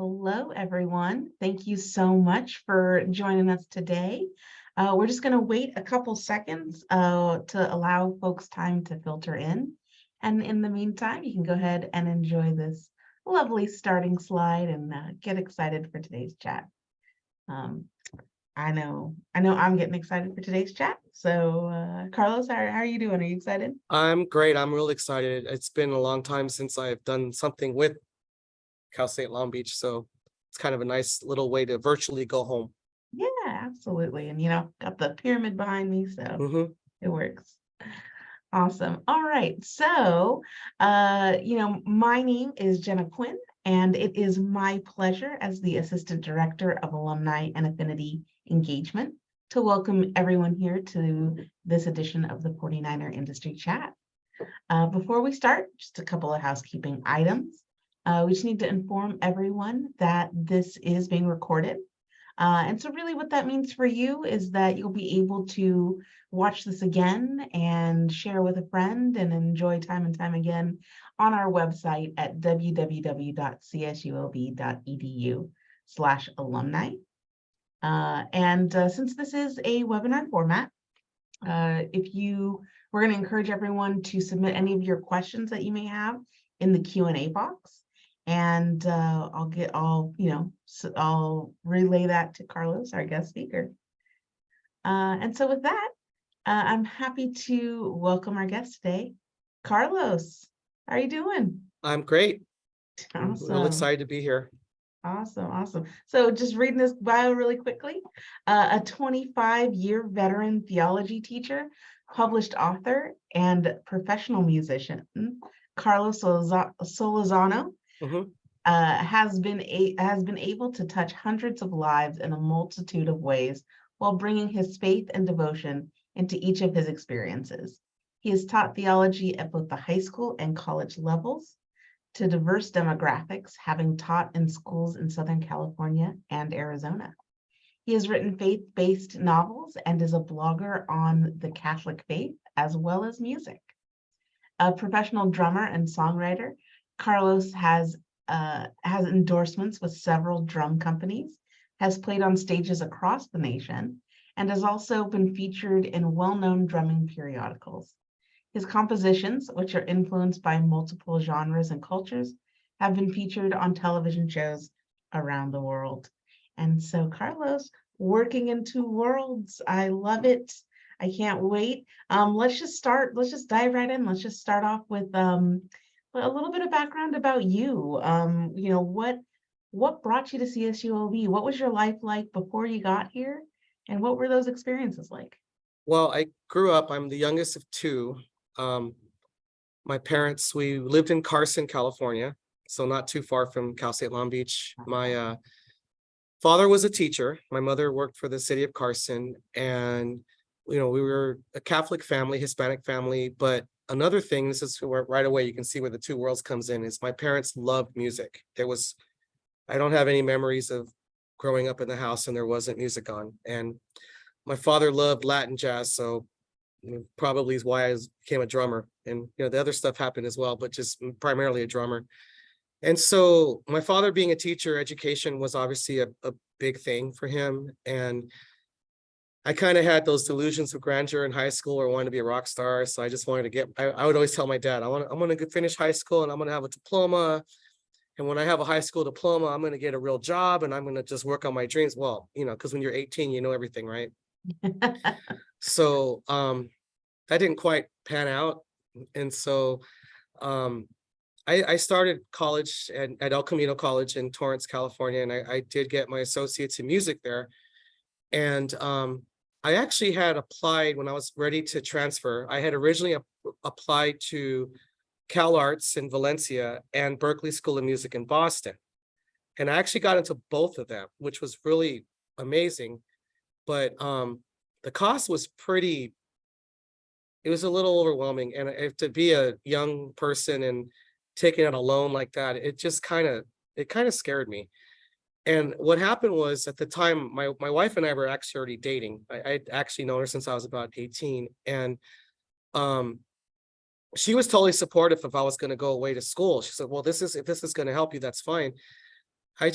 Hello, everyone. Thank you so much for joining us today. We're just going to wait a couple seconds to allow folks time to filter in. And in the meantime, you can go ahead and enjoy this lovely starting slide and get excited for today's chat. Um, I know I'm getting excited for today's chat. So Carlos, how are you doing? Are you excited? I'm great. I'm really excited. It's been a long time since I've done something with Cal State Long Beach, so it's kind of a nice little way to virtually go home. Yeah, absolutely. And got the pyramid behind me, so hmm it works. Awesome. All right. So, my name is Jenna Quinn, and it is my pleasure as the Assistant Director of Alumni and Affinity Engagement to welcome everyone here to this edition of the 49er Industry Chat. Before we start, just a couple of housekeeping items. We just need to inform everyone that this is being recorded. And so really what that means for you is that you'll be able to watch this again and share with a friend and enjoy time and time again on our website at www.csulb.edu/alumni. Since this is a webinar format, we're going to encourage everyone to submit any of your questions that you may have in the Q&A box. And I'll relay that to Carlos, our guest speaker. And so with that, I'm happy to welcome our guest today. Carlos, how are you doing? I'm great. I'm real Awesome. excited to be here. Awesome. So just reading this bio really quickly, a 25-year veteran theology teacher, published author, and professional musician, Carlos Solorzano hmm has been able to touch hundreds of lives in a multitude of ways while bringing his faith and devotion into each of his experiences. He has taught theology at both the high school and college levels to diverse demographics, having taught in schools in Southern California and Arizona. He has written faith-based novels and is a blogger on the Catholic faith as well as music. A professional drummer and songwriter, Carlos has endorsements with several drum companies, has played on stages across the nation, and has also been featured in well-known drumming periodicals. His compositions, which are influenced by multiple genres and cultures, have been featured on television shows around the world. And so, Carlos, working in two worlds, I love it. I can't wait. Let's just dive right in. Let's just start off with a little bit of background about you. What brought you to CSULB? What was your life like before you got here? And what were those experiences like? Well, I'm the youngest of two. My parents, we lived in Carson, California, so not too far from Cal State Long Beach. My father was a teacher. My mother worked for the city of Carson, and we were a Catholic family, Hispanic family. But another thing, this is where right away you can see where the two worlds comes in, is my parents loved music. I don't have any memories of growing up in the house and there wasn't music on. And my father loved Latin jazz, so probably is why I became a drummer. And the other stuff happened as well, but just primarily a drummer. And so my father being a teacher, education was obviously a big thing for him. And I kind of had those delusions of grandeur in high school where I wanted to be a rock star. So I just wanted to I would always tell my dad, I'm going to finish high school and I'm going to have a diploma. And when I have a high school diploma, I'm going to get a real job and I'm going to just work on my dreams. Well, because when you're 18, you know everything, right? So that didn't quite pan out. And so I started college at El Camino College in Torrance, California, and I did get my associates in music there. And I actually had applied when I was ready to transfer. I had originally applied to Cal Arts in Valencia and Berklee School of Music in Boston. And I actually got into both of them, which was really amazing. But the cost was it was a little overwhelming. And to be a young person and taking out a loan like that, it kind of scared me. And what happened was, at the time, my wife and I were actually already dating. I'd actually known her since I was about 18. And she was totally supportive if I was going to go away to school. She said, well, if this is going to help you, that's fine. I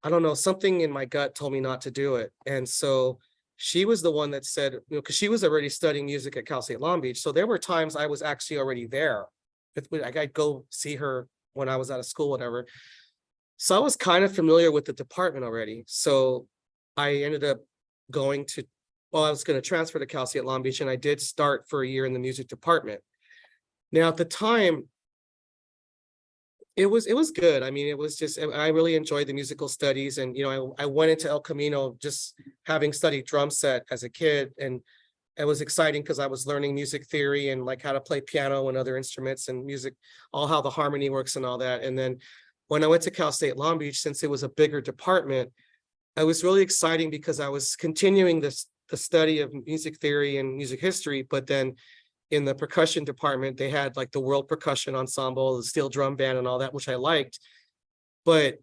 don't know, something in my gut told me not to do it. And so she was the one that said, because she was already studying music at Cal State Long Beach. So there were times I was actually already there. I'd go see her when I was out of school, whatever. So I was kind of familiar with the department already. So I ended up going to, well, I was going to transfer to Cal State Long Beach, and I did start for a year in the music department. Now at the time, it was good. I mean, it was just, I really enjoyed the musical studies, and I went into El Camino just having studied drum set as a kid, and it was exciting because I was learning music theory and like how to play piano and other instruments and music, all how the harmony works and all that. And then when I went to Cal State Long Beach, since it was a bigger department, it was really exciting because I was continuing the study of music theory and music history, but then in the percussion department, they had like the World Percussion Ensemble, the steel drum band and all that, which I liked. But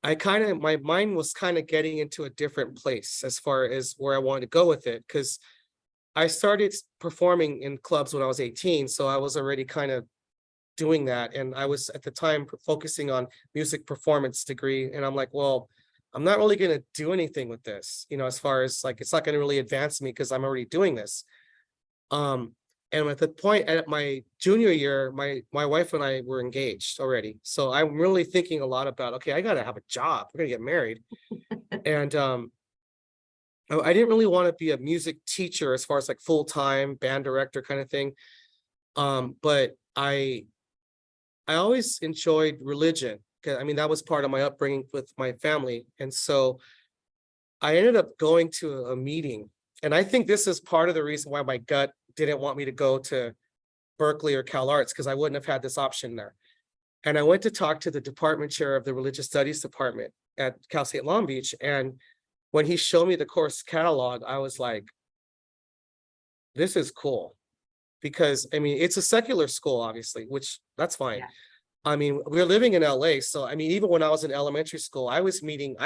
my mind was kind of getting into a different place as far as where I wanted to go with it. Because I started performing in clubs when I was 18. So I was already kind of doing that. And I was at the time focusing on music performance degree. And I'm like, well, I'm not really going to do anything with this, as far as like, it's not going to really advance me because I'm already doing this. And at the point at my junior year, my wife and I were engaged already. So I'm really thinking a lot about, okay, I got to have a job. We're going to get married. And I didn't really want to be a music teacher as far as like full-time band director kind of thing. But I always enjoyed religion. I mean, that was part of my upbringing with my family. And so I ended up going to a meeting. And I think this is part of the reason why my gut didn't want me to go to Berkeley or Cal Arts, because I wouldn't have had this option there. And I went to talk to the department chair of the religious studies department at Cal State Long Beach. And when he showed me the course catalog, I was like, this is cool. Because I mean, it's a secular school, obviously, which that's fine. Yeah. I mean, we're living in LA. So I mean, even when I was in elementary school, I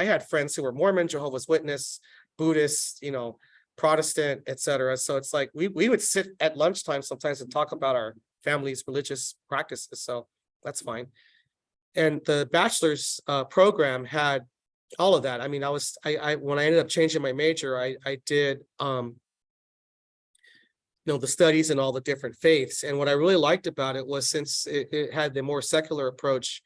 had friends who were Mormon, Jehovah's Witness, Buddhist, Protestant, etc. So it's like we would sit at lunchtime sometimes and talk about our family's religious practices. So that's fine. And the bachelor's program had all of that. I mean, I when I ended up changing my major, I did the studies in all the different faiths. And what I really liked about it was, since it had the more secular approach,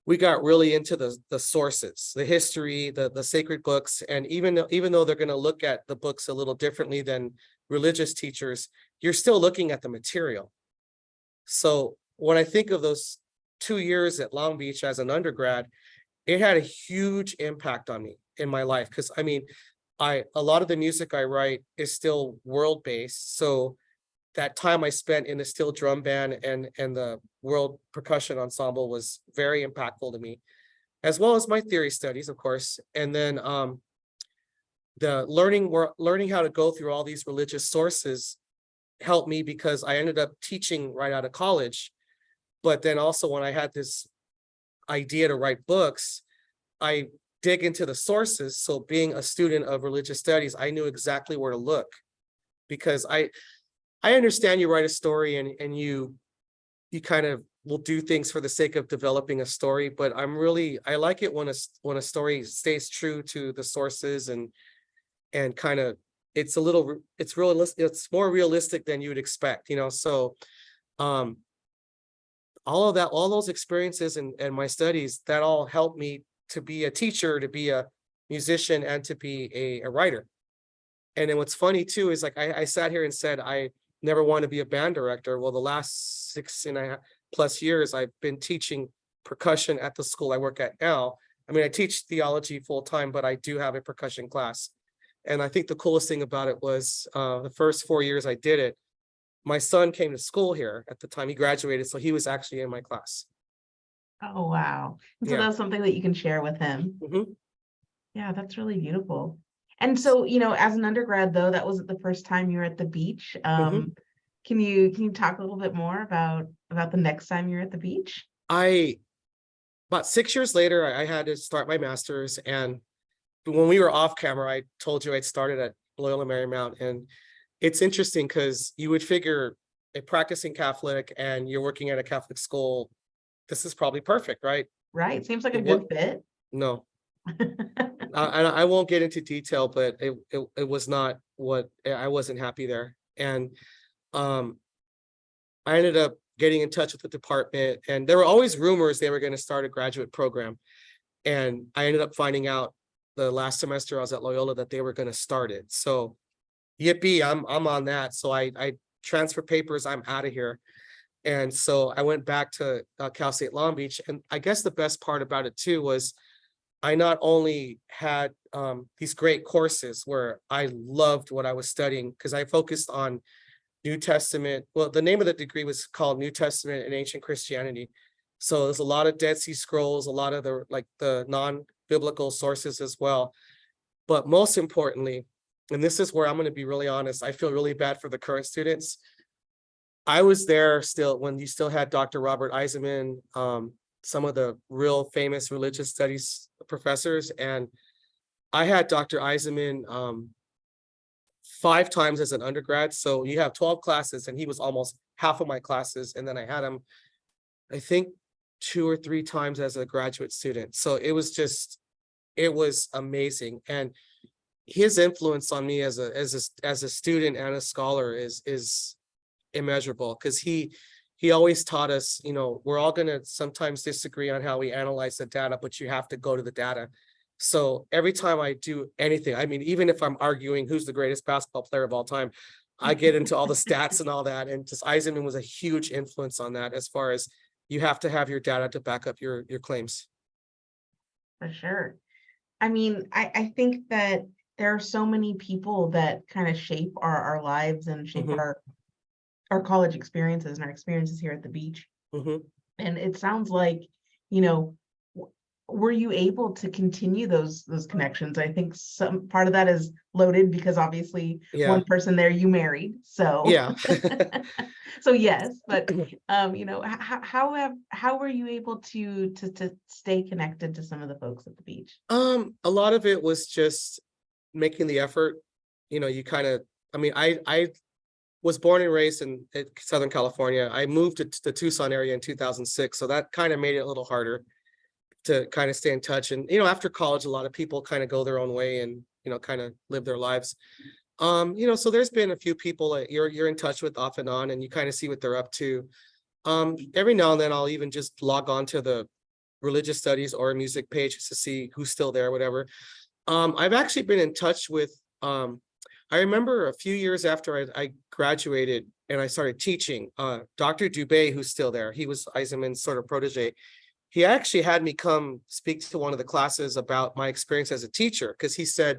we got really into the sources, the history, the sacred books. And even though they're going to look at the books a little differently than religious teachers, you're still looking at the material. So when I think of those 2 years at Long Beach as an undergrad, it had a huge impact on me in my life. Because I mean, a lot of the music I write is still world-based. So that time I spent in the steel drum band and the World Percussion Ensemble was very impactful to me, as well as my theory studies, of course. And then the learning how to go through all these religious sources helped me, because I ended up teaching right out of college. But then also, when I had this idea to write books, I dig into the sources. So being a student of religious studies, I knew exactly where to look, because I understand you write a story and you kind of will do things for the sake of developing a story, but I like it when a story stays true to the sources and kind of it's realistic, it's more realistic than you would expect, so all of that, all those experiences and my studies, that all helped me to be a teacher, to be a musician, and to be a writer. And then what's funny too is, like, I sat here and said I never want to be a band director. Well, the last 6.5+ years, I've been teaching percussion at the school I work at now. I mean, I teach theology full time, but I do have a percussion class. And I think the coolest thing about it was the first 4 years I did it, my son came to school here at the time. He graduated, so he was actually in my class. Oh, wow. And so Yeah. that's something that you can share with him. Mhm. Yeah, that's really beautiful. And so, as an undergrad, though, that wasn't the first time you were at the beach. Mhm. Can you talk a little bit more about the next time you're at the beach? About 6 years later, I had to start my master's. And when we were off camera, I told you I'd started at Loyola Marymount. And it's interesting because you would figure, a practicing Catholic and you're working at a Catholic school, this is probably perfect, right? Right. Seems like a What good fit. No, I won't get into detail, but it was not what I wasn't happy there. And um, I ended up getting in touch with the department, and there were always rumors they were going to start a graduate program. And I ended up finding out the last semester I was at Loyola that they were going to start it. So yippee, I'm on that. So I transfer papers, I'm out of here. And so I went back to Cal State Long Beach. And I guess the best part about it too was I not only had these great courses where I loved what I was studying, because I focused on New Testament. Well, the name of the degree was called New Testament and Ancient Christianity. So there's a lot of Dead Sea Scrolls, a lot of the non-biblical sources as well. But most importantly, and this is where I'm going to be really honest, I feel really bad for the current students. I was there still when you still had Dr. Robert Eisenman, some of the real famous religious studies professors, and I had Dr. Eisenman 5 times as an undergrad. So you have 12 classes, and he was almost half of my classes. And then I had him, I think, 2 or 3 times as a graduate student. So it was amazing. And his influence on me as a student and a scholar is immeasurable, because he always taught us, we're all going to sometimes disagree on how we analyze the data, but you have to go to the data. So every time I do anything, I mean, even if I'm arguing who's the greatest basketball player of all time, I get into all the stats and all that. And just Eisenman was a huge influence on that, as far as you have to have your data to back up your claims. For sure. I mean, I think that there are so many people that kind of shape our lives and shape Mhm. our college experiences and our experiences here at the beach. Mhm. And it sounds like, were you able to continue those connections? I think some part of that is loaded because obviously Yeah. one person there you married. So Yeah. so yes, but how were you able to stay connected to some of the folks at the beach? A lot of it was just making the effort. You kind of, I mean, I was born and raised in Southern California. I moved to the Tucson area in 2006, so that kind of made it a little harder to kind of stay in touch. And after college, a lot of people kind of go their own way and kind of live their lives. So there's been a few people that you're in touch with off and on, and you kind of see what they're up to. Every now and then I'll even just log on to the religious studies or music page just to see who's still there, whatever. I've actually been in touch with, I remember a few years after I graduated and I started teaching, Dr. Dubé, who's still there. He was Eisenman's sort of protege. He actually had me come speak to one of the classes about my experience as a teacher, because he said,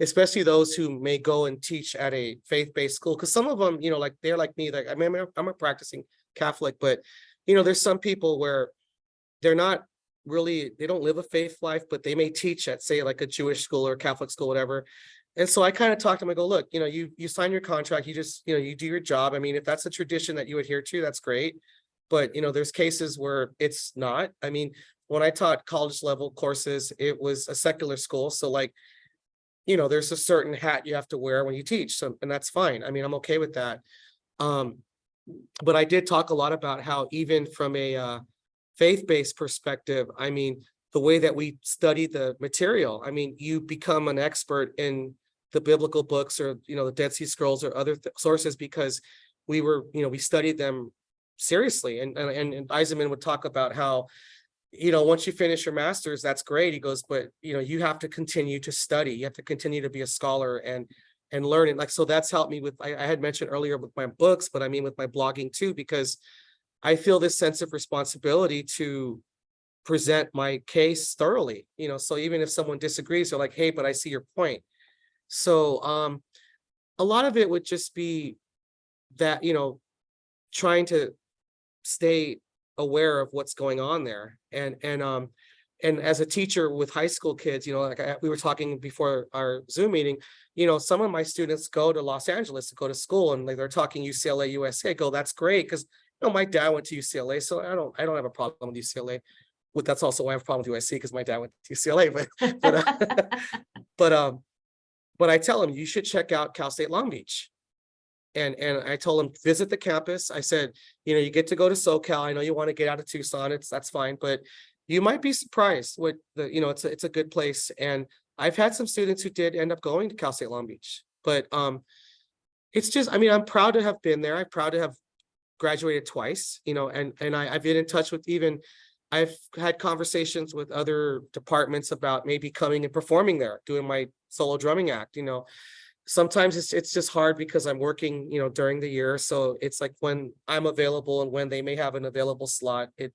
especially those who may go and teach at a faith-based school, because some of them, like they're like me, like I'm a practicing Catholic, but there's some people where they're not really, they don't live a faith life, but they may teach at, say, like a Jewish school or Catholic school, whatever. And so I kind of talked to them. I go, look, you sign your contract, you just, you do your job. I mean, if that's a tradition that you adhere to, that's great. But, there's cases where it's not. I mean, when I taught college level courses, it was a secular school. So like, there's a certain hat you have to wear when you teach. So, and that's fine. I mean, I'm okay with that. But I did talk a lot about how even from a faith-based perspective, I mean, the way that we study the material, I mean, you become an expert in the biblical books or, the Dead Sea Scrolls or other sources, because we studied them seriously. And Eisenman would talk about how, once you finish your master's, that's great. He goes, but, you have to continue to study. You have to continue to be a scholar and learn it. Like, so that's helped me with, I had mentioned earlier with my books, but I mean, with my blogging too, because I feel this sense of responsibility to present my case thoroughly, so even if someone disagrees, they're like, hey, but I see your point. So a lot of it would just be that, trying to stay aware of what's going on there. And as a teacher with high school kids, like we were talking before our Zoom meeting, some of my students go to Los Angeles to go to school, and like they're talking UCLA, USC. I go, that's great, because my dad went to UCLA, so I don't have a problem with UCLA. That's also why I have a problem with USC, because my dad went to UCLA. But I tell him, you should check out Cal State Long Beach. And I told him, visit the campus. I said, you get to go to SoCal. I know you want to get out of Tucson. That's fine, but you might be surprised what it's a good place. And I've had some students who did end up going to Cal State Long Beach, but it's just, I mean, I'm proud to have been there. I'm proud to have graduated twice, and I've been in touch with I've had conversations with other departments about maybe coming and performing there, doing my solo drumming act. Sometimes it's just hard because I'm working, during the year. So it's like when I'm available and when they may have an available slot, it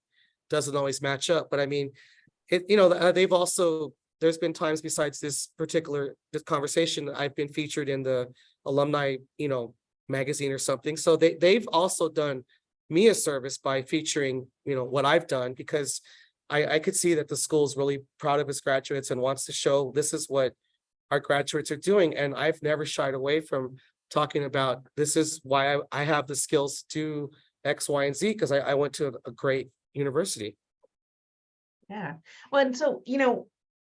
doesn't always match up. But I mean, they've also, there's been times besides this conversation, I've been featured in the alumni, magazine or something. So they've also done me a service by featuring, what I've done, because I could see that the school's really proud of its graduates and wants to show this is what our graduates are doing. And I've never shied away from talking about this is why I have the skills to X, Y, and Z, because I went to a great university. Yeah. Well, and so,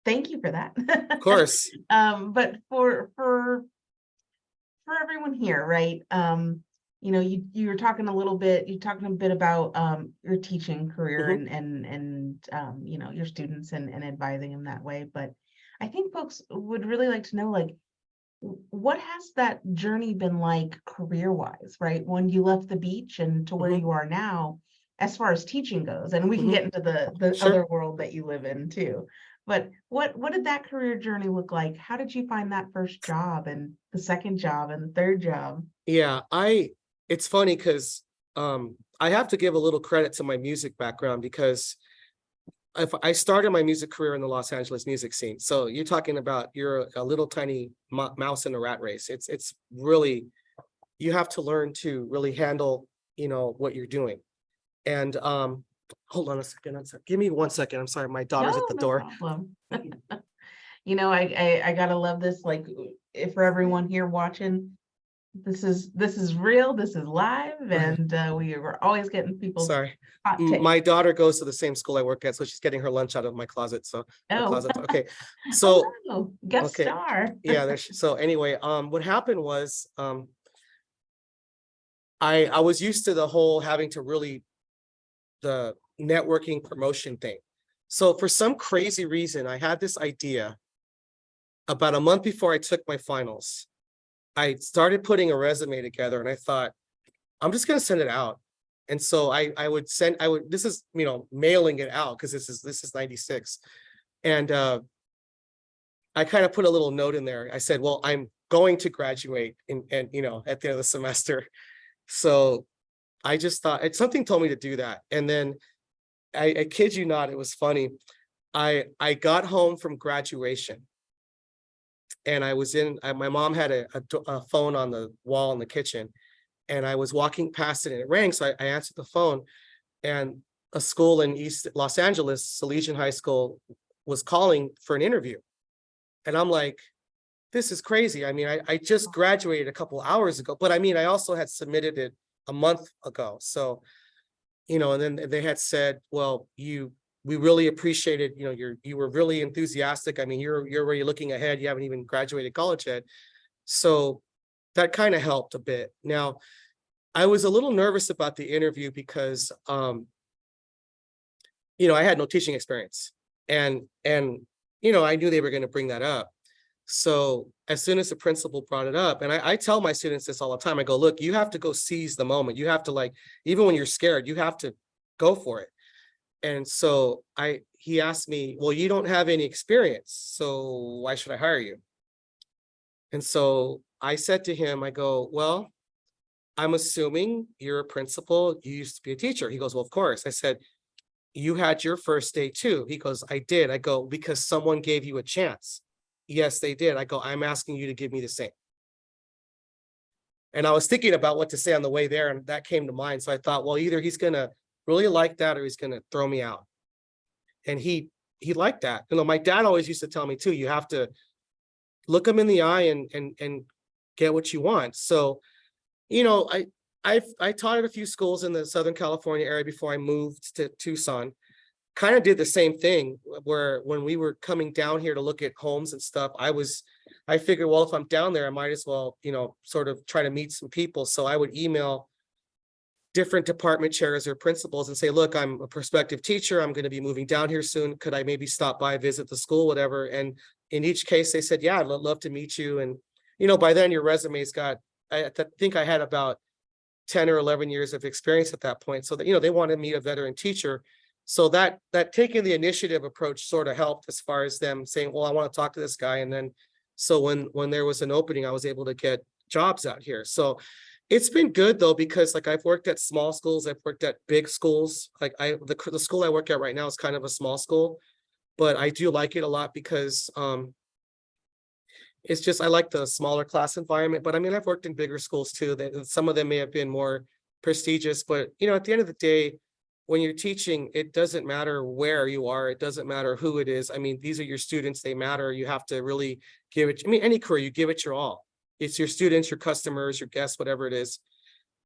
thank you for that. Of course. But for everyone here, right? You were talking a bit about your teaching career and your students and advising them that way. But I think folks would really like to know, like, what has that journey been like career-wise, right? When you left the beach and to where you are now, as far as teaching goes, and we can get into the Sure. other world that you live in too. But what did that career journey look like? How did you find that first job and the second job and the third job? Yeah, it's funny because I have to give a little credit to my music background, because if I started my music career in the Los Angeles music scene. So you're talking about, you're a little tiny mouse in a rat race. It's really, you have to learn to really handle, what you're doing. And hold on a second. Give me 1 second. I'm sorry, my daughter's at the door. Problem. I gotta love this. Like, if for everyone here watching, this is real, this is live, and we were always getting people's Sorry. hot takes. My daughter goes to the same school I work at, so she's getting her lunch out of my closet. So my Oh. closet. Okay. So Hello, guest okay. star. Yeah, so anyway, what happened was I was used to the whole having to really the networking promotion thing. So for some crazy reason, I had this idea about a month before I took my finals. I started putting a resume together and I thought, I'm just gonna send it out. And so I would this is, mailing it out, because this is 96. And I kind of put a little note in there. I said, well, I'm going to graduate and at the end of the semester. So I just thought something told me to do that. And then I kid you not, it was funny. I got home from graduation and I was my mom had a phone on the wall in the kitchen, and I was walking past it and it rang. So I answered the phone, and a school in East Los Angeles, Salesian High School, was calling for an interview. And I'm like, this is crazy. I mean, I just graduated a couple hours ago, but I mean, I also had submitted it a month ago. So, and then they had said, well, we really appreciated, you were really enthusiastic. I mean, you're already looking ahead. You haven't even graduated college yet. So that kind of helped a bit. Now, I was a little nervous about the interview because, I had no teaching experience, and I knew they were going to bring that up. So as soon as the principal brought it up, and I tell my students this all the time, I go, look, you have to go seize the moment. You have to, like, even when you're scared, you have to go for it. And so he asked me, well, you don't have any experience, so why should I hire you? And so I said to him, I go, well, I'm assuming you're a principal, you used to be a teacher. He goes, well, of course. I said, you had your first day too. He goes, I did. I go, because someone gave you a chance. Yes, they did. I go, I'm asking you to give me the same. And I was thinking about what to say on the way there, and that came to mind. So I thought, well, either he's going to really like that or he's going to throw me out. And he liked that. My dad always used to tell me too, you have to look him in the eye and get what you want. So, I taught at a few schools in the Southern California area before I moved to Tucson. Kind of did the same thing, where when we were coming down here to look at homes and stuff, I figured, well, if I'm down there, I might as well, sort of try to meet some people. So I would email different department chairs or principals and say, look, I'm a prospective teacher. I'm going to be moving down here soon. Could I maybe stop by, visit the school, whatever? And in each case, they said, yeah, I'd love to meet you. And, by then your resume's got, I think I had about 10 or 11 years of experience at that point. So that, they wanted me a veteran teacher. So that taking the initiative approach sort of helped as far as them saying, well, I want to talk to this guy. And then, so when there was an opening, I was able to get jobs out here. So it's been good though, because like I've worked at small schools, I've worked at big schools. Like the school I work at right now is kind of a small school, but I do like it a lot because it's just, I like the smaller class environment. But I mean, I've worked in bigger schools too, that some of them may have been more prestigious, but at the end of the day, when you're teaching, it doesn't matter where you are, it doesn't matter who it is. I mean, these are your students, they matter. You have to really give it, any career, you give it your all. It's your students, your customers, your guests, whatever it is.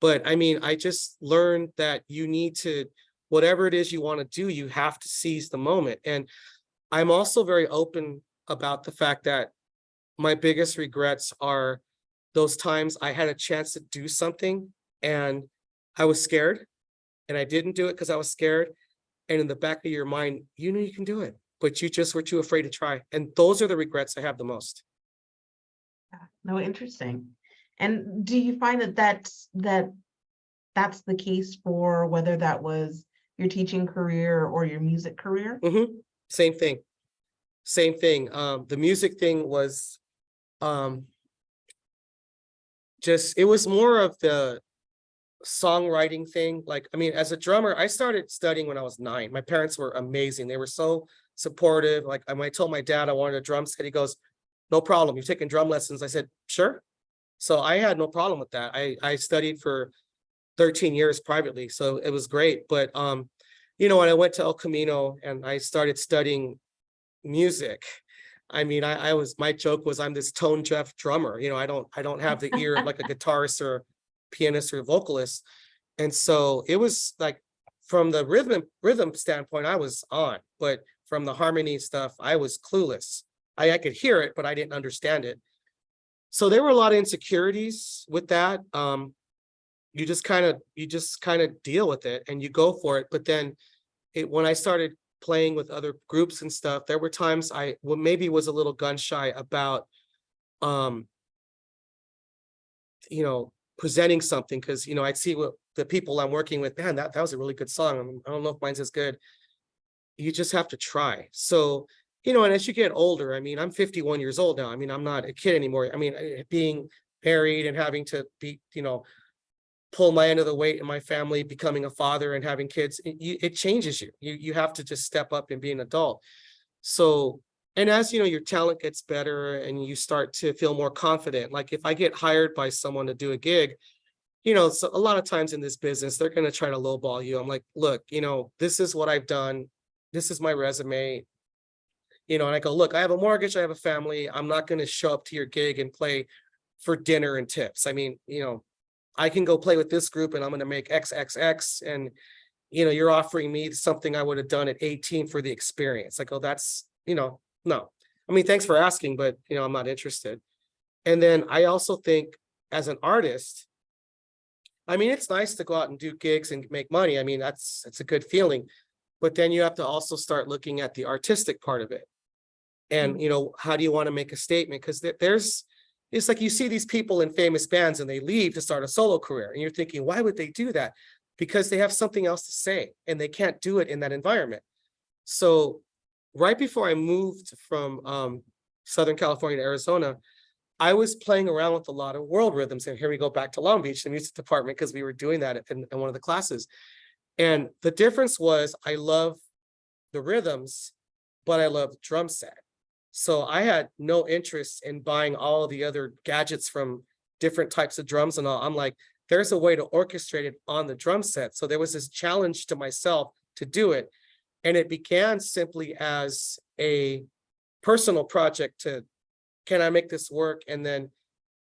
But I mean, I just learned that you need to, whatever it is you want to do, you have to seize the moment. And I'm also very open about the fact that my biggest regrets are those times I had a chance to do something and I was scared and I didn't do it because I was scared. And in the back of your mind, you know you can do it, but you just were too afraid to try. And those are the regrets I have the most. No, interesting. And do you find that that's the case for whether that was your teaching career or your music career? Same thing. The music thing was just, it was more of the songwriting thing. Like, I mean, as a drummer, I started studying when I was 9. My parents were amazing. They were so supportive. Like, I told my dad I wanted a drum set. He goes, no problem. You're taking drum lessons. I said, sure. So I had no problem with that. I studied for 13 years privately. So it was great. But, when I went to El Camino and I started studying music, I mean, my joke was I'm this tone deaf drummer. I don't have the ear of like a guitarist or pianist or vocalist. And so it was like, from the rhythm standpoint, I was on, but from the harmony stuff, I was clueless. I could hear it, but I didn't understand it. So there were a lot of insecurities with that. You just kind of deal with it and you go for it. But then when I started playing with other groups and stuff, there were times I maybe was a little gun shy about, presenting something, because, I'd see what the people I'm working with, man, that was a really good song. I don't know if mine's as good. You just have to try. So, and as you get older, I mean, I'm 51 years old now. I mean, I'm not a kid anymore. I mean, being married and having to be, pull my end of the weight in my family, becoming a father and having kids, it changes you. You have to just step up and be an adult. So, and as your talent gets better and you start to feel more confident, like if I get hired by someone to do a gig, so a lot of times in this business, they're going to try to lowball you. I'm like, look, this is what I've done. This is my resume. And I go, look, I have a mortgage, I have a family. I'm not going to show up to your gig and play for dinner and tips. I mean, I can go play with this group and I'm going to make XXX. And, you're offering me something I would have done at 18 for the experience. I go, that's, no. I mean, thanks for asking, but, I'm not interested. And then I also think as an artist, I mean, it's nice to go out and do gigs and make money. I mean, it's a good feeling. But then you have to also start looking at the artistic part of it. And, how do you want to make a statement? Because it's like you see these people in famous bands and they leave to start a solo career. And you're thinking, why would they do that? Because they have something else to say and they can't do it in that environment. So right before I moved from Southern California to Arizona, I was playing around with a lot of world rhythms. And here we go back to Long Beach, the music department, because we were doing that in one of the classes. And the difference was I love the rhythms, but I love the drum set. So I had no interest in buying all the other gadgets from different types of drums and all. I'm like, there's a way to orchestrate it on the drum set. So there was this challenge to myself to do it. And it began simply as a personal project to, can I make this work? And then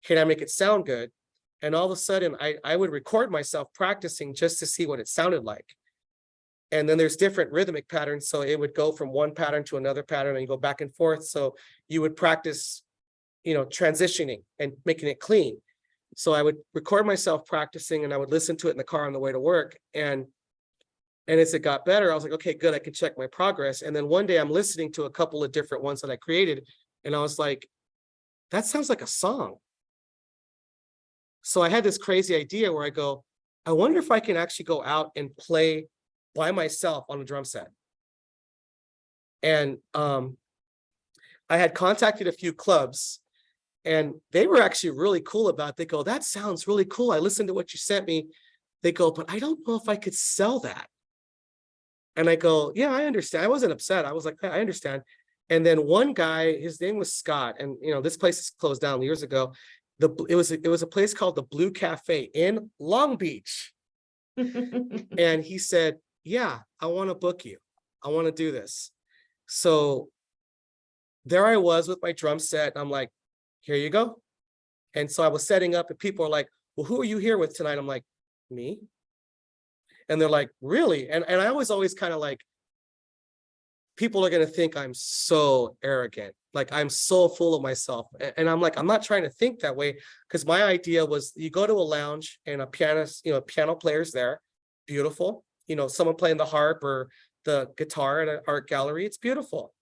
can I make it sound good? And all of a sudden I would record myself practicing just to see what it sounded like. And then there's different rhythmic patterns. So it would go from one pattern to another pattern and you go back and forth. So you would practice, transitioning and making it clean. So I would record myself practicing and I would listen to it in the car on the way to work. And as it got better, I was like, okay, good, I can check my progress. And then one day I'm listening to a couple of different ones that I created, and I was like, that sounds like a song. So I had this crazy idea where I go, I wonder if I can actually go out and play by myself on a drum set. And I had contacted a few clubs, and they were actually really cool about it. They go, that sounds really cool. I listened to what you sent me. They go, but I don't know if I could sell that. And I go, yeah, I understand. I wasn't upset. I was like, yeah, I understand. And then one guy, his name was Scott, and this place is closed down years ago. It was a place called the Blue Cafe in Long Beach. And he said, yeah, I want to book you. I want to do this. So there I was with my drum set. And I'm like, here you go. And so I was setting up, and people are like, well, who are you here with tonight? I'm like, me. And they're like, really? And I was always kind of like, people are going to think I'm so arrogant. Like I'm so full of myself. And I'm like, I'm not trying to think that way, because my idea was you go to a lounge and a pianist, piano player's there, beautiful. Someone playing the harp or the guitar at an art gallery, it's beautiful.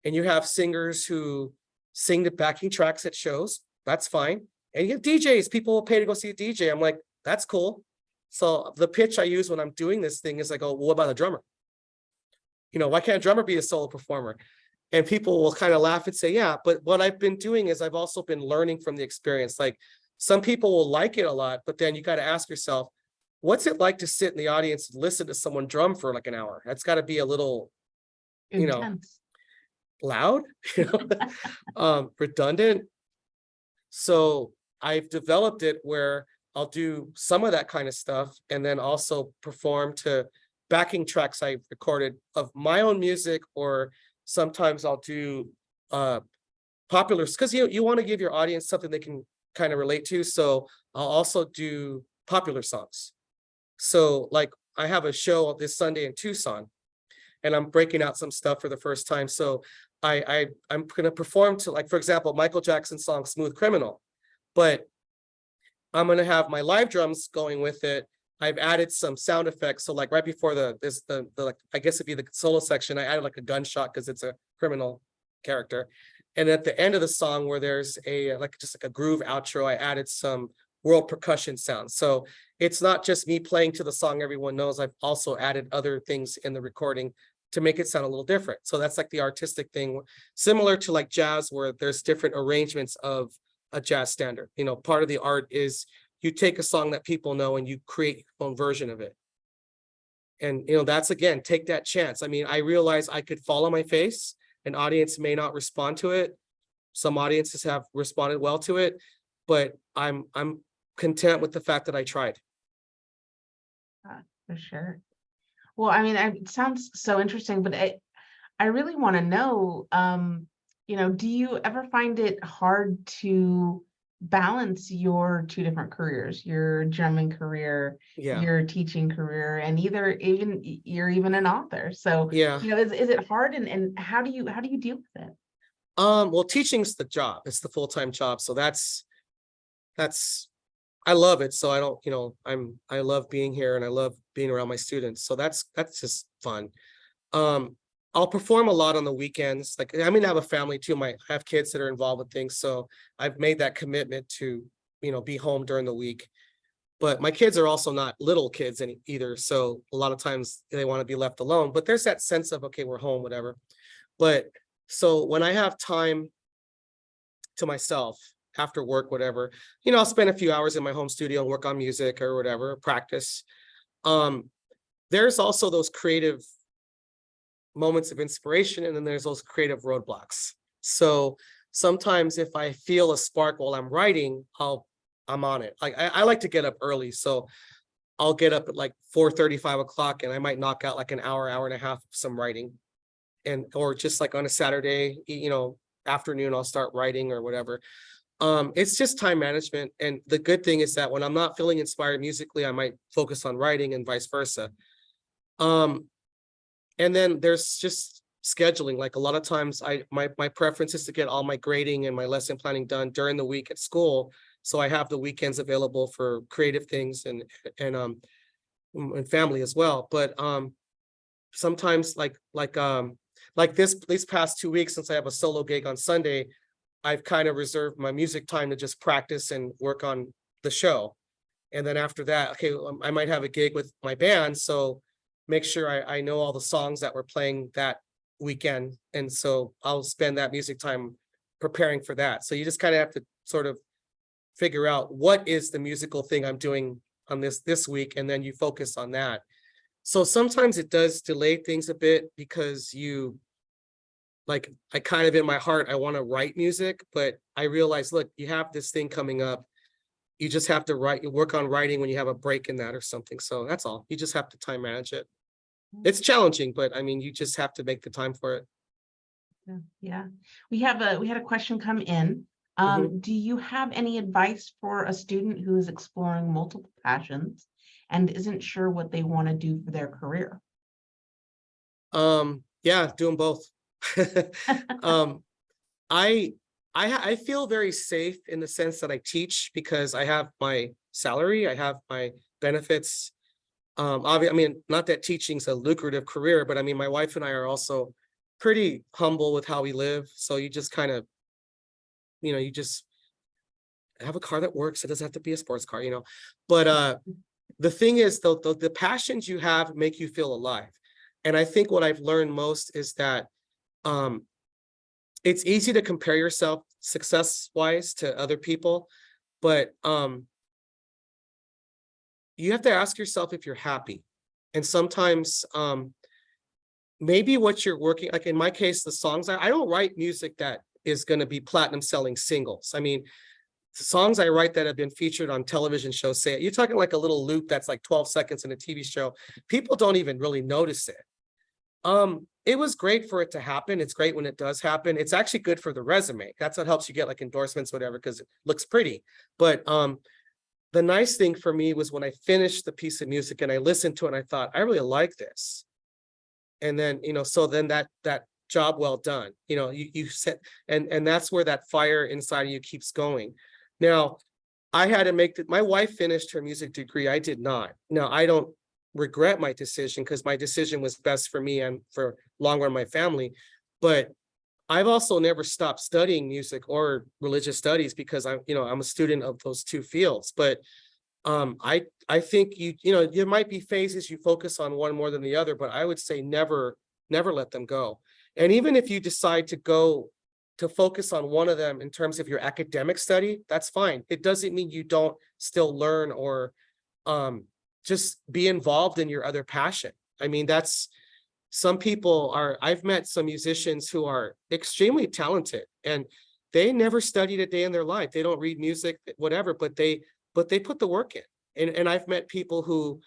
And you have singers who sing the backing tracks at shows, that's fine. And you have DJs, people will pay to go see a DJ. I'm like, that's cool. So the pitch I use when I'm doing this thing is I go, well, what about a drummer? Why can't a drummer be a solo performer? And people will kind of laugh and say, yeah, but what I've been doing is I've also been learning from the experience. Like some people will like it a lot, but then you got to ask yourself, what's it like to sit in the audience and listen to someone drum for like an hour? That's got to be a little, intense, loud, redundant. So I've developed it where I'll do some of that kind of stuff and then also perform to backing tracks I recorded of my own music, or sometimes I'll do popular, because you want to give your audience something they can kind of relate to. So I'll also do popular songs. So like I have a show this Sunday in Tucson, and I'm breaking out some stuff for the first time. So I'm going to perform to, like, for example, Michael Jackson's song Smooth Criminal, but I'm going to have my live drums going with it. I've added some sound effects. So like right before the like, I guess it'd be the solo section, I added like a gunshot because it's a criminal character. And at the end of the song where there's just like a groove outro, I added some world percussion sounds. So it's not just me playing to the song everyone knows. I've also added other things in the recording to make it sound a little different. So that's like the artistic thing, similar to like jazz, where there's different arrangements of a jazz standard. Part of the art is you take a song that people know and you create your own version of it. And, that's, again, take that chance. I mean, I realize I could fall on my face. An audience may not respond to it. Some audiences have responded well to it, but I'm content with the fact that I tried. For sure. Well, I mean, it sounds so interesting, but I really want to know, do you ever find it hard to balance your two different careers, your drumming career, Yeah. your teaching career, and you're even an author? So, yeah. Is it hard, and how do you deal with it? Well, teaching's the job. It's the full-time job. So that's I love it. So I don't, I love being here and I love being around my students. So that's just fun. I'll perform a lot on the weekends. Like, I mean, I have a family too. I have kids that are involved with things. So I've made that commitment to, be home during the week. But my kids are also not little kids either. So a lot of times they want to be left alone, but there's that sense of, okay, we're home, whatever. But so when I have time to myself after work, whatever, I'll spend a few hours in my home studio and work on music or whatever, practice. There's also those creative moments of inspiration, and then there's those creative roadblocks. So sometimes if I feel a spark while I'm writing, I'm on it. Like I like to get up early, so I'll get up at like 4:30, 5 o'clock, and I might knock out like an hour and a half of some writing. Or just like on a Saturday, afternoon, I'll start writing or whatever. It's just time management. And the good thing is that when I'm not feeling inspired musically, I might focus on writing and vice versa. And then there's just scheduling. Like a lot of times my preference is to get all my grading and my lesson planning done during the week at school. So I have the weekends available for creative things and and family as well. But sometimes like this these past 2 weeks, since I have a solo gig on Sunday, I've kind of reserved my music time to just practice and work on the show. And then after that, okay, I might have a gig with my band, so make sure I know all the songs that we're playing that weekend. And so I'll spend that music time preparing for that. So you just kind of have to sort of figure out what is the musical thing I'm doing on this week, and then you focus on that. So sometimes it does delay things a bit because like I kind of in my heart, I want to write music, but I realize, look, you have this thing coming up. You just have to work on writing when you have a break in that or something. So that's all. You just have to time manage it. It's challenging, but I mean, you just have to make the time for it. Yeah. We had a question come in. Do you have any advice for a student who is exploring multiple passions and isn't sure what they want to do for their career? Yeah, doing both. um, I feel very safe in the sense that I teach because I have my salary, I have my benefits. Obviously, I mean, not that teaching's a lucrative career, but I mean, my wife and I are also pretty humble with how we live. So you just kind of, you just have a car that works. It doesn't have to be a sports car, But the thing is, though, the passions you have make you feel alive. And I think what I've learned most is that it's easy to compare yourself success-wise to other people, but you have to ask yourself if you're happy. And sometimes maybe what you're working, like in my case, the songs, I don't write music that is going to be platinum selling singles. I mean, the songs I write that have been featured on television shows, say, you're talking like a little loop that's like 12 seconds in a TV show. People don't even really notice it. It was great for it to happen. It's great when it does happen. It's actually good for the resume. That's what helps you get like endorsements, whatever, because it looks pretty. But the nice thing for me was when I finished the piece of music and I listened to it and I thought, I really like this. And then, so then that job well done, you set, and that's where that fire inside of you keeps going. Now, I had to my wife finished her music degree. I did not. Now, I don't regret my decision because my decision was best for me and for long run my family. But I've also never stopped studying music or religious studies because I'm a student of those two fields. But I think there might be phases you focus on one more than the other, but I would say never let them go. And even if you decide to focus on one of them in terms of your academic study, that's fine. It doesn't mean you don't still learn or just be involved in your other passion. I mean, I've met some musicians who are extremely talented and they never studied a day in their life. They don't read music, whatever, but they put the work in. And I've met people who,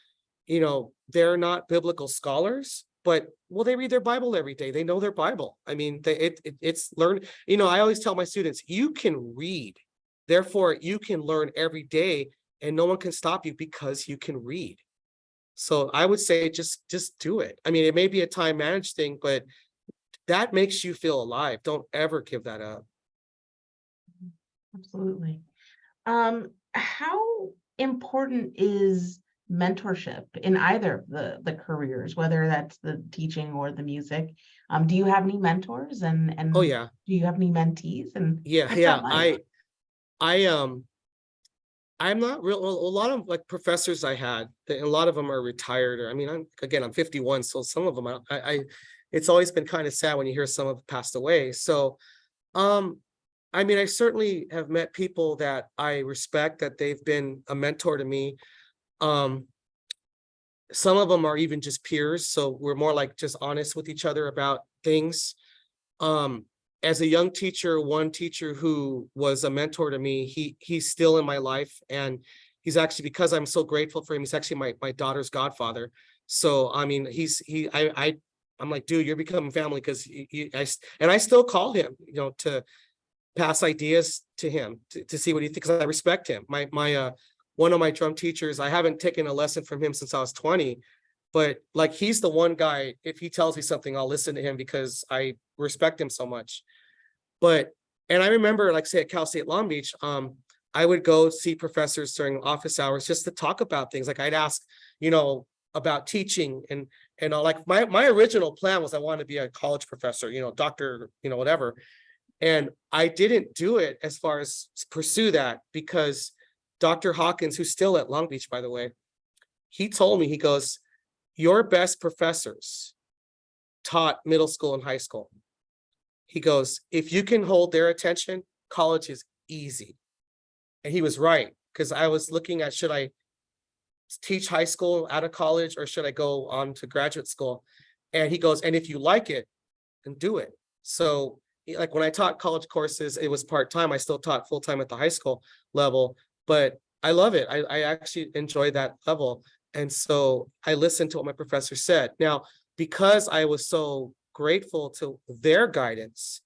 they're not biblical scholars, but they read their Bible every day. They know their Bible. I mean, it's learned. I always tell my students, you can read, therefore you can learn every day, and no one can stop you because you can read. So I would say just do it. I mean, it may be a time managed thing, but that makes you feel alive. Don't ever give that up. Absolutely. How important is mentorship in either of the careers, whether that's the teaching or the music? Do you have any mentors and Oh yeah. do you have any mentees? And Yeah, what's that like? I'm not real. A lot of like professors I had, a lot of them are retired. Or I mean, I'm 51, so some of them it's always been kind of sad when you hear some have passed away. So, I mean, I certainly have met people that I respect, that they've been a mentor to me. Some of them are even just peers, so we're more like just honest with each other about things. As a young teacher, one teacher who was a mentor to me, he's still in my life, and he's actually, because I'm so grateful for him, he's actually my daughter's godfather. So I mean, I'm like, dude, you're becoming family, because I still call him, to pass ideas to him to see what he thinks, because I respect him. My one of my drum teachers, I haven't taken a lesson from him since I was 20. But like, he's the one guy, if he tells me something, I'll listen to him because I respect him so much. And I remember, like, say at Cal State Long Beach, I would go see professors during office hours just to talk about things. Like I'd ask, about teaching and like my original plan was I wanted to be a college professor, doctor, whatever. And I didn't do it as far as pursue that because Dr. Hawkins, who's still at Long Beach, by the way, he told me, he goes, your best professors taught middle school and high school. He goes, if you can hold their attention, college is easy. And he was right, because I was looking at, should I teach high school out of college or should I go on to graduate school? And he goes, and if you like it, then do it. So like when I taught college courses, it was part-time. I still taught full-time at the high school level, but I love it. I actually enjoy that level. And so I listened to what my professor said. Now, because I was so grateful to their guidance,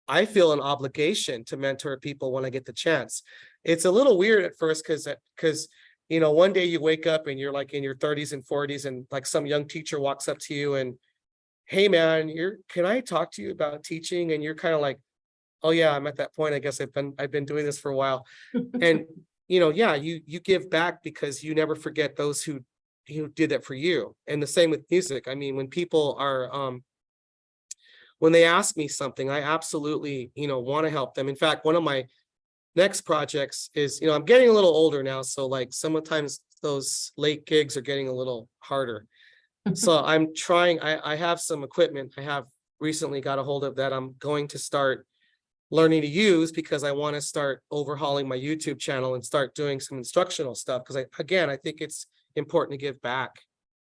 I feel an obligation to mentor people when I get the chance. It's a little weird at first because one day you wake up and you're like in your 30s and 40s and like some young teacher walks up to you and, hey man, can I talk to you about teaching? And you're kind of like, oh yeah, I'm at that point. I guess I've been doing this for a while. And yeah, you give back because you never forget those who did that for you. And the same with music. I mean, when people are when they ask me something, I absolutely, want to help them. In fact, one of my next projects is, I'm getting a little older now. So like sometimes those late gigs are getting a little harder. So I'm trying, I have some equipment I have recently got a hold of that I'm going to start learning to use because I want to start overhauling my YouTube channel and start doing some instructional stuff. Because I think it's important to give back.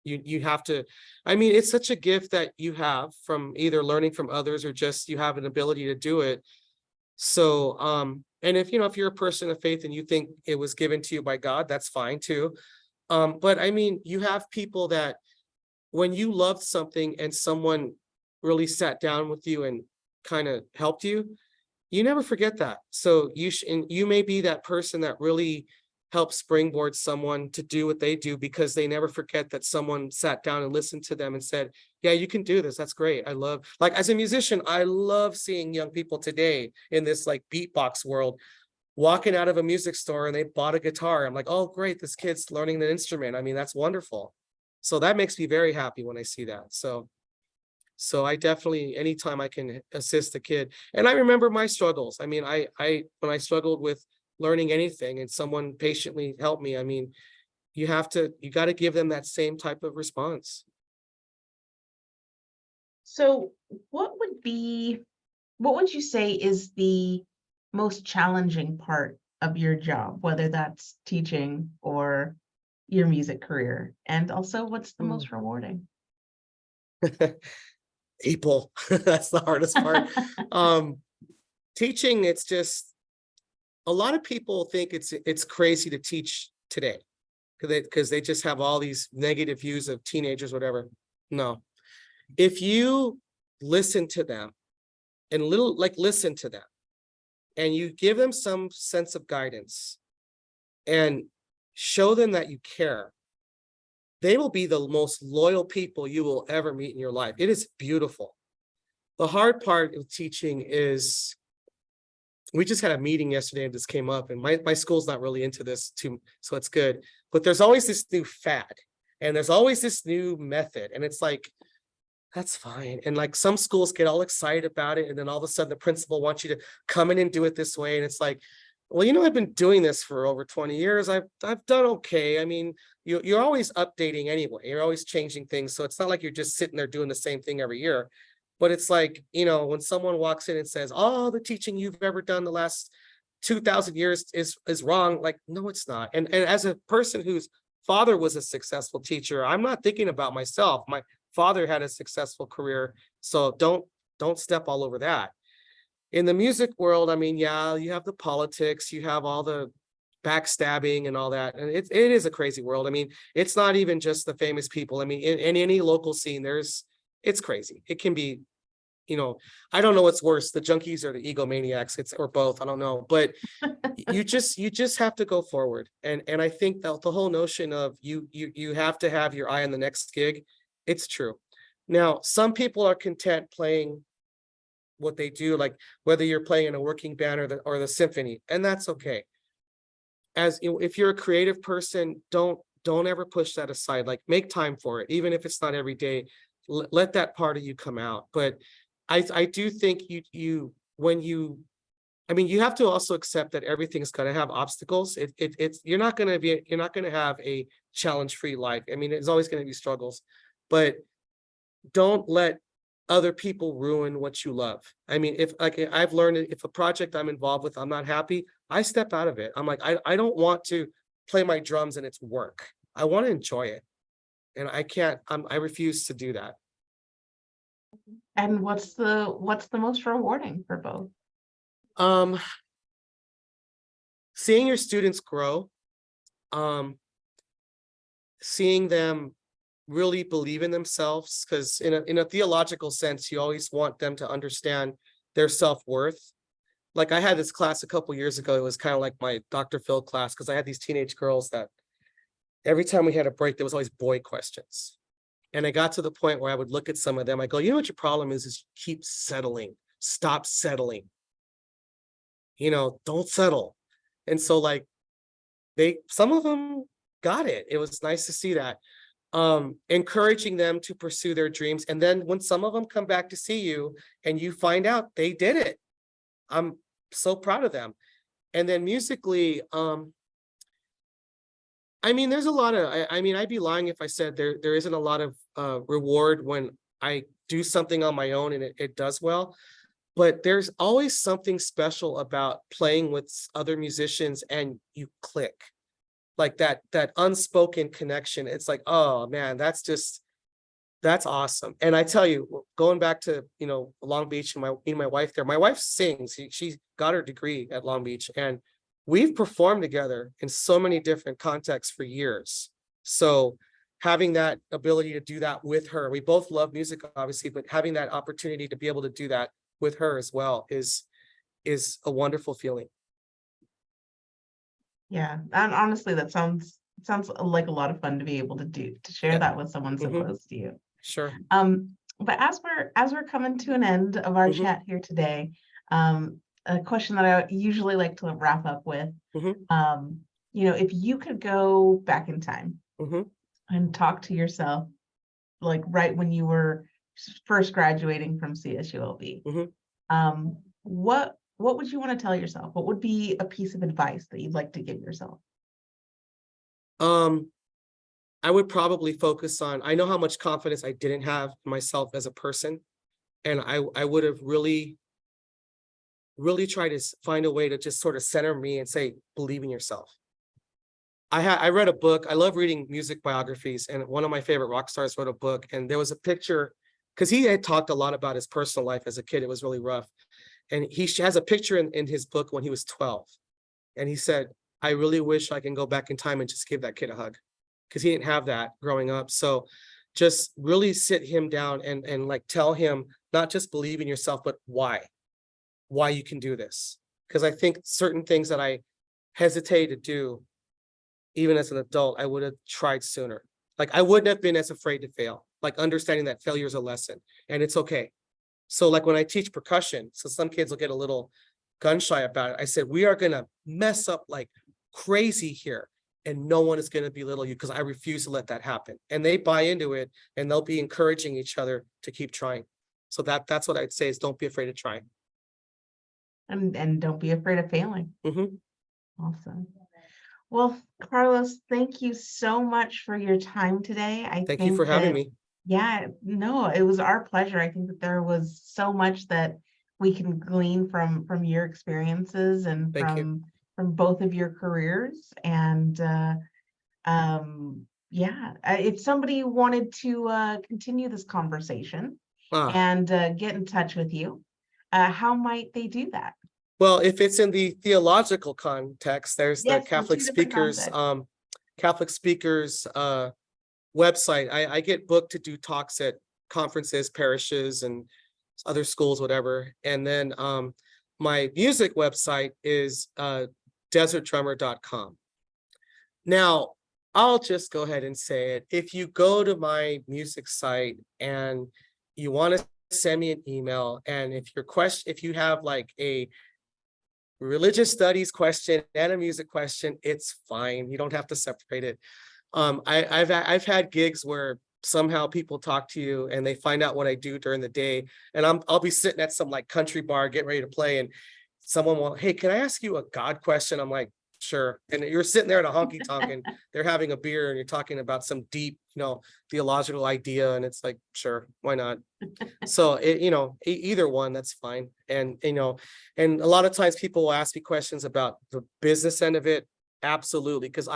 You have to, I mean, it's such a gift that you have from either learning from others or just you have an ability to do it. So, and if you're a person of faith and you think it was given to you by God, that's fine too. But I mean, you have people that when you loved something and someone really sat down with you and kind of helped you, you never forget that. So you may be that person that really help springboard someone to do what they do because they never forget that someone sat down and listened to them and said, yeah, you can do this. That's great. I love, like as a musician, I love seeing young people today in this like beatbox world walking out of a music store and they bought a guitar. I'm like, oh, great. This kid's learning the instrument. I mean, that's wonderful. So that makes me very happy when I see that. So I definitely, anytime I can assist a kid, and I remember my struggles. I mean, when I struggled with learning anything and someone patiently helped me, I mean, you got to give them that same type of response. So what would you say is the most challenging part of your job, whether that's teaching or your music career? And also, what's the most rewarding? People, that's the hardest part. Teaching, it's just, a lot of people think it's crazy to teach today because they just have all these negative views of teenagers, whatever. No, if you listen to them and listen to them and you give them some sense of guidance and show them that you care, they will be the most loyal people you will ever meet in your life. It is beautiful. The hard part of teaching is, we just had a meeting yesterday and this came up, and my school's not really into this too, so it's good. But there's always this new fad and there's always this new method. And it's like, that's fine. And like some schools get all excited about it. And then all of a sudden the principal wants you to come in and do it this way. And it's like, well, I've been doing this for over 20 years. I've done okay. I mean, you're always updating anyway. You're always changing things. So it's not like you're just sitting there doing the same thing every year. But it's like, when someone walks in and says, oh, the teaching you've ever done the last 2000 years is wrong. Like, no, it's not. And as a person whose father was a successful teacher, I'm not thinking about myself. My father had a successful career. So don't step all over that. In the music world, I mean, yeah, you have the politics, you have all the backstabbing and all that. And it is a crazy world. I mean, it's not even just the famous people. I mean, in any local scene, it's crazy. It can be, I don't know what's worse, the junkies or the egomaniacs, or both, I don't know. But you just have to go forward. And I think that the whole notion of you have to have your eye on the next gig, it's true. Now, some people are content playing what they do, like whether you're playing in a working band or the symphony, and that's okay. as you know, if you're a creative person, don't ever push that aside. Like, make time for it, even if it's not every day. Let that part of you come out. But I do think when you, I mean, you have to also accept that everything's going to have obstacles. It's you're not going to have a challenge-free life. I mean, there's always going to be struggles, but don't let other people ruin what you love. I mean, if like I've learned, if a project I'm involved with, I'm not happy, I step out of it. I'm like, I don't want to play my drums and it's work. I want to enjoy it. And I can't, I refuse to do that. And what's the most rewarding for both? Um, Seeing your students grow, seeing them really believe in themselves, because in a theological sense, you always want them to understand their self-worth. Like, I had this class a couple years ago. It was kind of like my Dr. Phil class, because I had these teenage girls that every time we had a break, there was always boy questions. And I got to the point where I would look at some of them. I go, you know what your problem is keep settling. Stop settling. You know, don't settle. And so like some of them got it. It was nice to see that. Encouraging them to pursue their dreams. And then when some of them come back to see you and you find out they did it, I'm so proud of them. And then musically, I mean, there's a lot of, I mean, I'd be lying if I said there isn't a lot of reward when I do something on my own and it does well. But there's always something special about playing with other musicians and you click. Like that unspoken connection. It's like, oh man, that's awesome. And I tell you, going back to, you know, Long Beach and my wife there, my wife sings. She got her degree at Long Beach, and we've performed together in so many different contexts for years. So having that ability to do that with her, we both love music, obviously, but having that opportunity to be able to do that with her as well is a wonderful feeling. Yeah, and honestly, that sounds like a lot of fun to be able to share that with someone so close to you. Sure. But as we're coming to an end of our chat here today, a question that I usually like to wrap up with, you know, if you could go back in time and talk to yourself, like right when you were first graduating from CSULB, what would you want to tell yourself? What would be a piece of advice that you'd like to give yourself? I would probably focus on, I know how much confidence I didn't have in myself as a person. And I would have really tried to find a way to just sort of center me and say, believe in yourself. I read a book. I love reading music biographies. And one of my favorite rock stars wrote a book, and there was a picture, because he had talked a lot about his personal life as a kid. It was really rough. And he has a picture in his book when he was 12. And he said, I really wish I can go back in time and just give that kid a hug, because he didn't have that growing up. So just really sit him down and like tell him, not just believe in yourself, but why you can do this. Because I think certain things that I hesitated to do, even as an adult, I would have tried sooner. Like, I wouldn't have been as afraid to fail, like understanding that failure is a lesson and it's okay. So like when I teach percussion, so some kids will get a little gun shy about it. I said, we are going to mess up like crazy here, and no one is going to belittle you, because I refuse to let that happen. And they buy into it, and they'll be encouraging each other to keep trying. So that's what I'd say, is don't be afraid of trying. And don't be afraid of failing. Awesome. Well, Carlos, thank you so much for your time today. Thank you for having me. Yeah, no, it was our pleasure. I think that there was so much that we can glean from your experiences and from both of your careers. And yeah, if somebody wanted to continue this conversation and get in touch with you, how might they do that? Well, if it's in the theological context, there's the Catholic Speakers website. I get booked to do talks at conferences, parishes, and other schools, whatever. And then my music website is desertdrummer.com. Now, I'll just go ahead and say it. If you go to my music site and you want to send me an email, and if you have like a religious studies question and a music question, it's fine. You don't have to separate it. I've had gigs where somehow people talk to you and they find out what I do during the day, and I'll be sitting at some like country bar getting ready to play, and someone will, hey, can I ask you a God question? I'm like, sure. And you're sitting there at a honky tonk and they're having a beer and you're talking about some deep, theological idea, and it's like, sure, why not? So either one, that's fine. And and a lot of times people will ask me questions about the business end of it. Absolutely. Because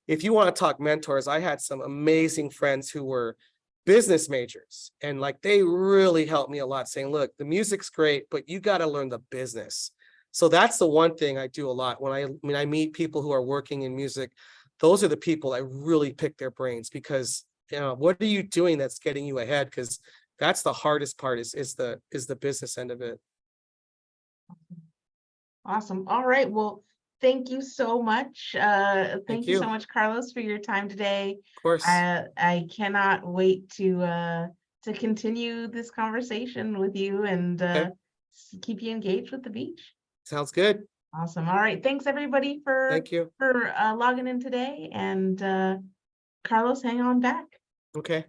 if you want to talk mentors, I had some amazing friends who were business majors, and like they really helped me a lot, saying, look, the music's great, but you got to learn the business. So that's the one thing I do a lot when I meet people who are working in music. Those are the people I really pick their brains, because what are you doing that's getting you ahead? Because that's the hardest part, is the business end of it. Awesome. All right. Well, thank you so much. Thank you so much, Carlos, for your time today. Of course. I cannot wait to continue this conversation with you and keep you engaged with the beach. Sounds good. Awesome. All right. Thanks everybody for logging in today. And Carlos, hang on back. Okay.